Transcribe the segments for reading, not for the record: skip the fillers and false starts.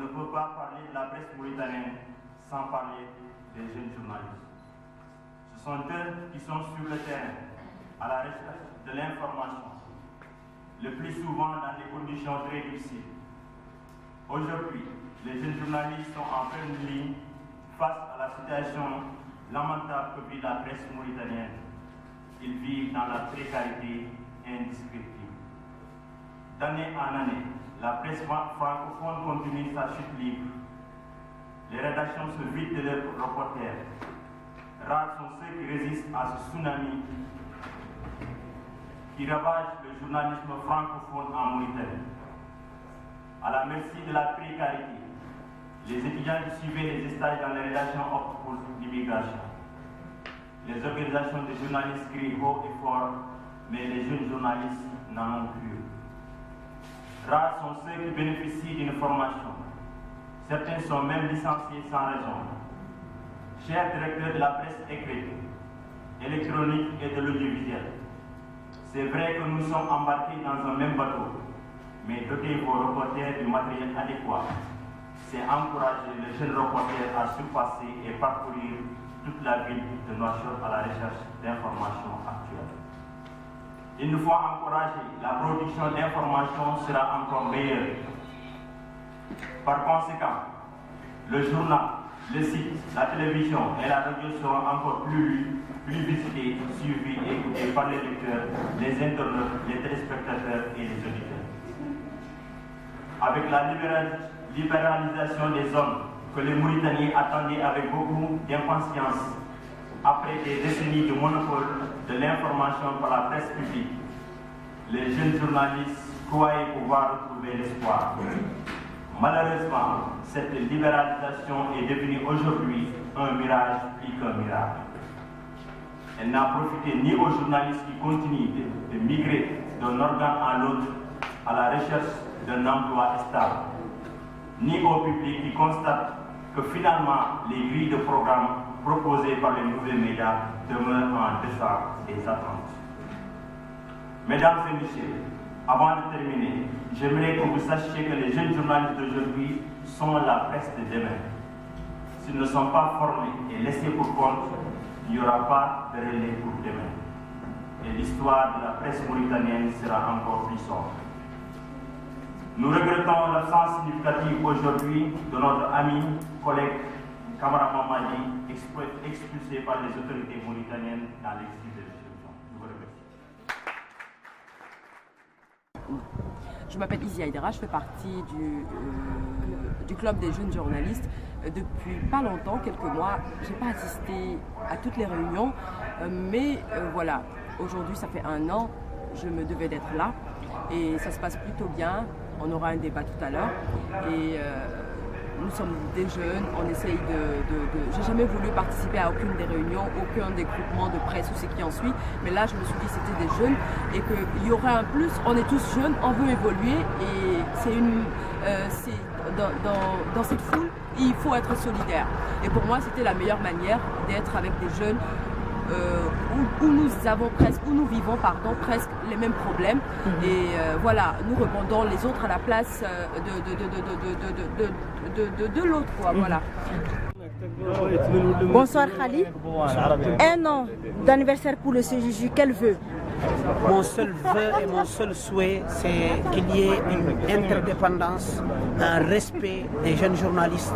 ne peut pas parler de la presse mauritanienne sans parler des jeunes journalistes. Ce sont eux qui sont sur le terrain, à la recherche de l'information, le plus souvent dans des conditions très difficiles. Aujourd'hui, les jeunes journalistes sont en première ligne face à la situation lamentable que vit la presse mauritanienne. Ils vivent dans la précarité indescriptible. D'année en année, la presse francophone continue sa chute libre. Les rédactions se vident de leurs reporters. Rares sont ceux qui résistent à ce tsunami qui ravage le journalisme francophone en Mauritanie. À la merci de la précarité, les étudiants qui suivaient les stages dans les rédactions optent pour l'immigration. Les organisations de journalistes crient haut et fort, mais les jeunes journalistes n'en ont plus. Rares sont ceux qui bénéficient d'une formation. Certains sont même licenciés sans raison. Chers directeurs de la presse écrite, électronique et de l'audiovisuel, c'est vrai que nous sommes embarqués dans un même bateau, mais dotez vos reporters du matériel adéquat. C'est encourager les jeunes reporters à surpasser et parcourir toute la ville de Nouakchott à la recherche d'informations actuelles. Une fois encouragée, la production d'informations sera encore meilleure. Par conséquent, le journal, le site, la télévision et la radio seront encore plus lus, plus visités, suivis et écoutés par les lecteurs, les internautes, les téléspectateurs et les auditeurs. Avec la libéralisation des zones que les Mauritaniens attendaient avec beaucoup d'impatience, après des décennies de monopole de l'information par la presse publique, les jeunes journalistes croyaient pouvoir retrouver l'espoir. Malheureusement, cette libéralisation est devenue aujourd'hui un mirage plus qu'un miracle. Elle n'a profité ni aux journalistes qui continuent de migrer d'un organe à l'autre à la recherche d'un emploi stable, ni au public qui constate que finalement les grilles de programmes proposées par les nouveaux médias demeurent en deçà des attentes. Mesdames et messieurs, avant de terminer, j'aimerais que vous sachiez que les jeunes journalistes d'aujourd'hui sont la presse de demain. S'ils ne sont pas formés et laissés pour compte, il n'y aura pas de relais pour demain. Et l'histoire de la presse mauritanienne sera encore plus sombre. Nous regrettons l'absence significative aujourd'hui de notre ami, collègue, Camara Mamadi, expulsé par les autorités mauritaniennes dans l'exil de l'exception. Je vous remercie. Je m'appelle Izzy Aïdara, je fais partie du club des jeunes journalistes. Depuis pas longtemps, quelques mois, je n'ai pas assisté à toutes les réunions, mais voilà, aujourd'hui ça fait 1 an, je me devais d'être là et ça se passe plutôt bien. On aura un débat tout à l'heure et nous sommes des jeunes, on essaye J'ai jamais voulu participer à aucune des réunions, aucun des groupements de presse ou ce qui en suit, mais là je me suis dit que c'était des jeunes et qu'il y aurait un plus, on est tous jeunes, on veut évoluer et dans cette foule, il faut être solidaire. Et pour moi c'était la meilleure manière d'être avec des jeunes où nous vivons presque les mêmes problèmes et voilà, nous répondons les autres à la place de l'autre, quoi, voilà. Bonsoir Khali. 1 an d'anniversaire pour le CJJ, quel vœu? Mon seul vœu et mon seul souhait, c'est qu'il y ait une interdépendance, un respect des jeunes journalistes,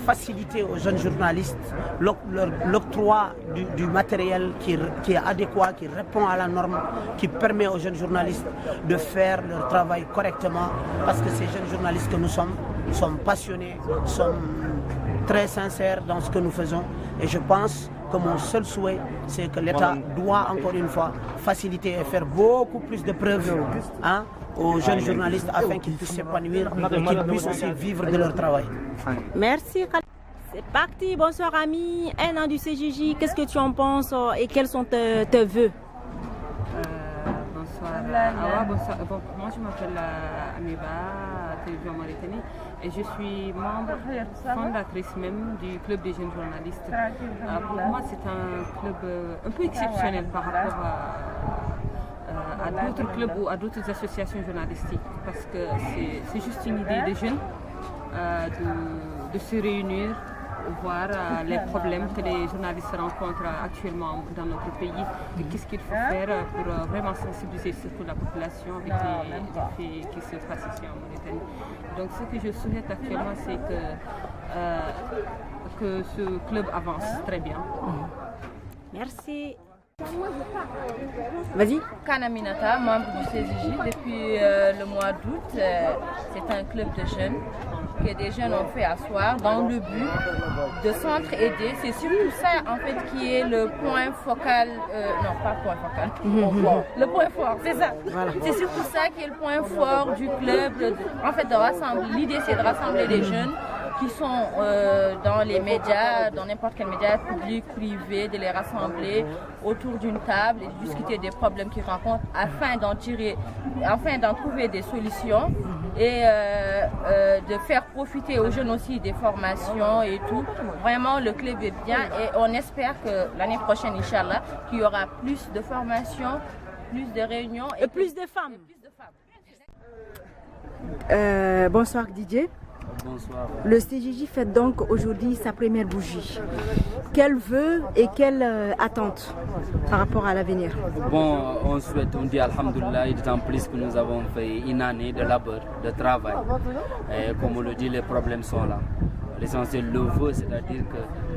faciliter aux jeunes journalistes l'octroi du matériel qui est adéquat, qui répond à la norme, qui permet aux jeunes journalistes de faire leur travail correctement, parce que ces jeunes journalistes que nous sommes passionnés, sont très sincères dans ce que nous faisons, et je pense que mon seul souhait, c'est que l'État doit encore une fois faciliter et faire beaucoup plus de preuves aux jeunes journalistes afin qu'ils puissent s'épanouir et qu'ils puissent aussi vivre de leur travail. Merci. C'est parti, bonsoir amis, 1 an du CJJ, qu'est-ce que tu en penses et quels sont tes vœux? Bonsoir. Bonsoir. Bon, moi je m'appelle Amiba, Télévision Mauritanie, et je suis membre fondatrice même du club des jeunes journalistes. Pour moi c'est un club un peu exceptionnel par rapport à d'autres clubs ou à d'autres associations journalistiques, parce que c'est juste une idée de jeunes de se réunir, voir les problèmes que les journalistes rencontrent actuellement dans notre pays et qu'est-ce qu'il faut faire pour vraiment sensibiliser surtout la population avec les faits qui se passent ici en Mauritanie. Donc ce que je souhaite actuellement, c'est que ce club avance très bien. Merci. Vas-y. Kana Minata, membre du CJJ depuis le mois d'août. C'est un club de jeunes que des jeunes ont fait asseoir dans le but de s'entraider. C'est surtout ça en fait qui est le point focal, non pas point focal, le point fort, c'est ça. Voilà. C'est surtout ça qui est le point fort du club. En fait, de rassembler. L'idée c'est de rassembler les jeunes qui sont dans les médias, dans n'importe quel média, public, privé, de les rassembler autour d'une table et de discuter des problèmes qu'ils rencontrent afin d'en trouver des solutions et de faire profiter aux jeunes aussi des formations et tout. Vraiment, le club est bien et on espère que l'année prochaine, Inch'Allah, qu'il y aura plus de formations, plus de réunions Et plus de femmes. Bonsoir Didier. Bonsoir. Le CJJ fête donc aujourd'hui sa première bougie. Quel vœu et quelle attente par rapport à l'avenir? Bon, on dit Alhamdulillah, d'autant plus que nous avons fait une année de labeur, de travail. Et comme on le dit, les problèmes sont là. L'essentiel, le vœu, c'est-à-dire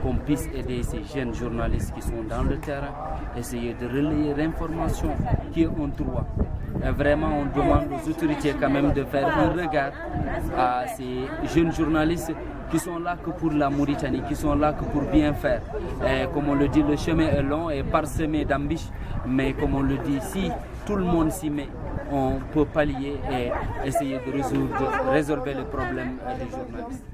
qu'on puisse aider ces jeunes journalistes qui sont dans le terrain, essayer de relayer l'information qui est en droit. Et vraiment, on demande aux autorités quand même de faire un regard à ces jeunes journalistes qui sont là que pour la Mauritanie, qui sont là que pour bien faire. Et comme on le dit, le chemin est long et parsemé d'embûches, mais comme on le dit, si tout le monde s'y met, on peut pallier et essayer de résoudre les problèmes des journalistes.